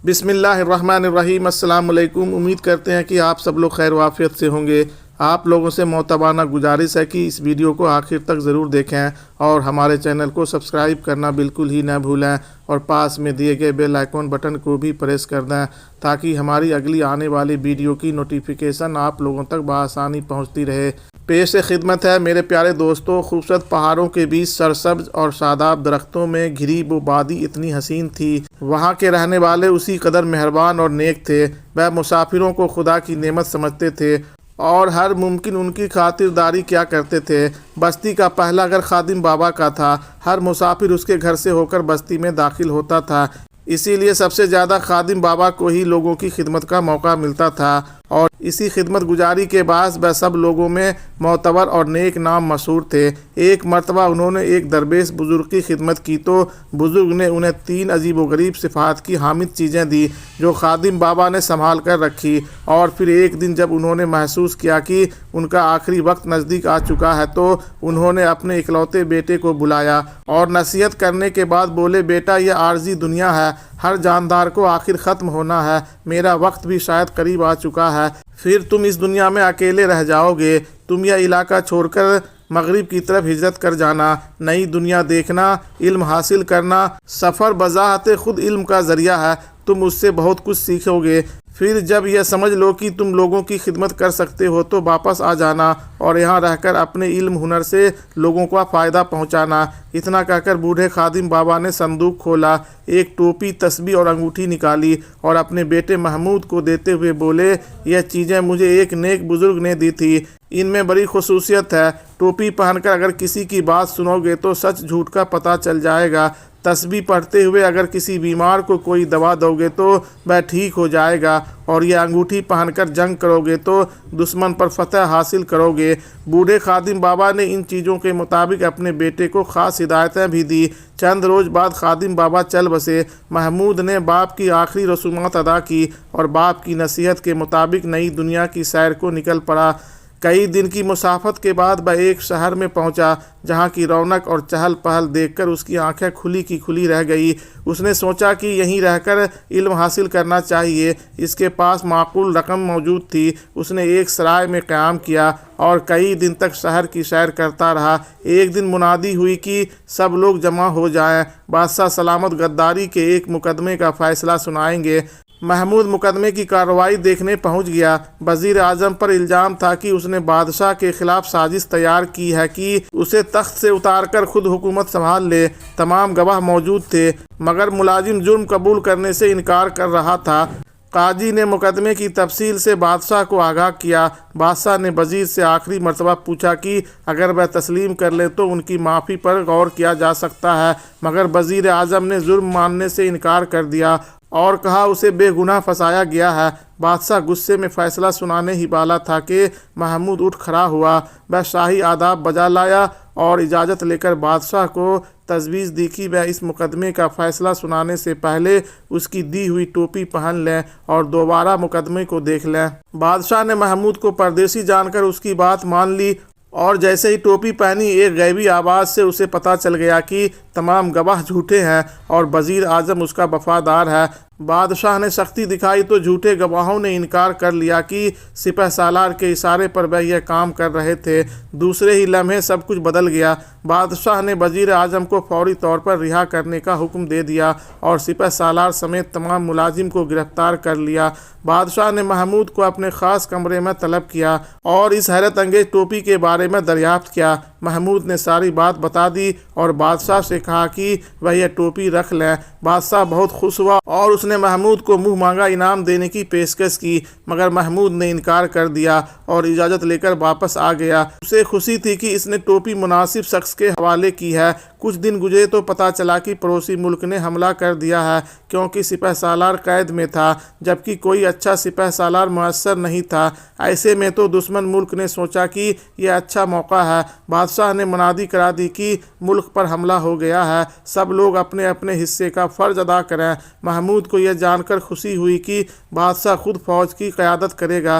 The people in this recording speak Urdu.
بسم اللہ الرحمن الرحیم۔ السلام علیکم۔ امید کرتے ہیں کہ آپ سب لوگ خیر و عافیت سے ہوں گے۔ آپ لوگوں سے معتبانہ گزارش ہے کہ اس ویڈیو کو آخر تک ضرور دیکھیں اور ہمارے چینل کو سبسکرائب کرنا بالکل ہی نہ بھولیں اور پاس میں دیے گئے بیل آئیکن بٹن کو بھی پریس کر دیں تاکہ ہماری اگلی آنے والی ویڈیو کی نوٹیفیکیشن آپ لوگوں تک بآسانی پہنچتی رہے۔ پیش خدمت ہے میرے پیارے دوستوں، خوبصورت پہاڑوں کے بیچ سرسبز اور شاداب درختوں میں گھری وہ وادی اتنی حسین تھی۔ وہاں کے رہنے والے اسی قدر مہربان اور نیک تھے۔ وہ مسافروں کو خدا کی نعمت سمجھتے تھے اور ہر ممکن ان کی خاطرداری کیا کرتے تھے۔ بستی کا پہلا گھر خادم بابا کا تھا۔ ہر مسافر اس کے گھر سے ہو کر بستی میں داخل ہوتا تھا، اسی لیے سب سے زیادہ خادم بابا کو ہی لوگوں کی خدمت کا موقع ملتا تھا اور اسی خدمت گزاری کے باعث وہ سب لوگوں میں معتبر اور نیک نام مشہور تھے۔ ایک مرتبہ انہوں نے ایک درویش بزرگ کی خدمت کی تو بزرگ نے انہیں 3 عجیب و غریب صفات کی حامد چیزیں دی جو خادم بابا نے سنبھال کر رکھی، اور پھر ایک دن جب انہوں نے محسوس کیا کہ ان کا آخری وقت نزدیک آ چکا ہے تو انہوں نے اپنے اکلوتے بیٹے کو بلایا اور نصیحت کرنے کے بعد بولے، بیٹا یہ عارضی دنیا ہے، ہر جاندار کو آخر ختم ہونا ہے، میرا وقت بھی شاید قریب آ چکا ہے، پھر تم اس دنیا میں اکیلے رہ جاؤ گے، تم یہ علاقہ چھوڑ کر مغرب کی طرف ہجرت کر جانا، نئی دنیا دیکھنا، علم حاصل کرنا۔ سفر بذات خود علم کا ذریعہ ہے، تم اس سے بہت کچھ سیکھو گے، پھر جب یہ سمجھ لو کہ تم لوگوں کی خدمت کر سکتے ہو تو واپس آ جانا اور یہاں رہ کر اپنے علم ہنر سے لوگوں کو فائدہ پہنچانا۔ اتنا کہہ کر بوڑھے خادم بابا نے صندوق کھولا، ایک ٹوپی، تسبیح اور انگوٹھی نکالی اور اپنے بیٹے محمود کو دیتے ہوئے بولے، یہ چیزیں مجھے ایک نیک بزرگ نے دی تھی، ان میں بڑی خصوصیت ہے۔ ٹوپی پہن کر اگر کسی کی بات سنو گے تو سچ جھوٹ کا پتہ چل جائے گا۔ تسبیح پڑھتے ہوئے اگر کسی بیمار کو کوئی دوا دو گے تو وہ ٹھیک ہو جائے گا، اور یہ انگوٹھی پہن کر جنگ کرو گے تو دشمن پر فتح حاصل کرو گے۔ بوڑھے خادم بابا نے ان چیزوں کے مطابق اپنے بیٹے کو خاص ہدایتیں بھی دی۔ چند روز بعد خادم بابا چل بسے۔ محمود نے باپ کی آخری رسومات ادا کی اور باپ کی نصیحت کے مطابق نئی دنیا کی سیر کو نکل پڑا۔ کئی دن کی مسافت کے بعد وہ ایک شہر میں پہنچا جہاں کی رونق اور چہل پہل دیکھ کر اس کی آنکھیں کھلی کی کھلی رہ گئی۔ اس نے سوچا کہ یہیں رہ کر علم حاصل کرنا چاہیے۔ اس کے پاس معقول رقم موجود تھی۔ اس نے ایک سرائے میں قیام کیا اور کئی دن تک شہر کی سیر کرتا رہا۔ ایک دن منادی ہوئی کہ سب لوگ جمع ہو جائیں، بادشاہ سلامت غداری کے ایک مقدمے کا فیصلہ سنائیں گے۔ محمود مقدمے کی کارروائی دیکھنے پہنچ گیا۔ وزیر اعظم پر الزام تھا کہ اس نے بادشاہ کے خلاف سازش تیار کی ہے کہ اسے تخت سے اتار کر خود حکومت سنبھال لے۔ تمام گواہ موجود تھے مگر ملازم جرم قبول کرنے سے انکار کر رہا تھا۔ قاضی نے مقدمے کی تفصیل سے بادشاہ کو آگاہ کیا۔ بادشاہ نے وزیر سے آخری مرتبہ پوچھا کہ اگر وہ تسلیم کر لیں تو ان کی معافی پر غور کیا جا سکتا ہے، مگر وزیر اعظم نے جرم ماننے سے انکار کر دیا اور کہا اسے بے گناہ پھنسایا گیا ہے۔ بادشاہ غصے میں فیصلہ سنانے ہی والا تھا کہ محمود اٹھ کھڑا ہوا۔ وہ شاہی آداب بجا لایا اور اجازت لے کر بادشاہ کو تجویز دی کہ وہ اس مقدمے کا فیصلہ سنانے سے پہلے اس کی دی ہوئی ٹوپی پہن لیں اور دوبارہ مقدمے کو دیکھ لیں۔ بادشاہ نے محمود کو پردیسی جان کر اس کی بات مان لی اور جیسے ہی ٹوپی پہنی ایک غیبی آواز سے اسے پتہ چل گیا کہ تمام گواہ جھوٹے ہیں اور وزیر اعظم اس کا وفادار ہے۔ بادشاہ نے سختی دکھائی تو جھوٹے گواہوں نے انکار کر لیا کہ سپہ سالار کے اشارے پر وہ یہ کام کر رہے تھے۔ دوسرے ہی لمحے سب کچھ بدل گیا۔ بادشاہ نے وزیر اعظم کو فوری طور پر رہا کرنے کا حکم دے دیا اور سپہ سالار سمیت تمام ملازم کو گرفتار کر لیا۔ بادشاہ نے محمود کو اپنے خاص کمرے میں طلب کیا اور اس حیرت انگیز ٹوپی کے بارے میں دریافت کیا۔ محمود نے ساری بات بتا دی اور بادشاہ سے کہا کہ وہ یہ ٹوپی رکھ لیں۔ بادشاہ بہت خوش ہوا اور اس نے محمود کو منہ مانگا انعام دینے کی پیشکش کی، مگر محمود نے انکار کر دیا اور اجازت لے کر واپس آ گیا۔ اسے خوشی تھی کہ اس نے ٹوپی مناسب شخص کے حوالے کی ہے۔ کچھ دن گزرے تو پتہ چلا کہ پڑوسی ملک نے حملہ کر دیا ہے، کیونکہ سپہ سالار قید میں تھا جبکہ کوئی اچھا سپہ سالار میسر نہیں تھا۔ ایسے میں تو دشمن ملک نے سوچا کہ یہ اچھا موقع ہے۔ بادشاہ نے منادی کرا دی کہ ملک پر حملہ ہو گیا ہے، سب لوگ اپنے اپنے حصے کا فرض ادا کریں۔ محمود کو یہ جان کر خوشی ہوئی کہ بادشاہ خود فوج کی قیادت کرے گا۔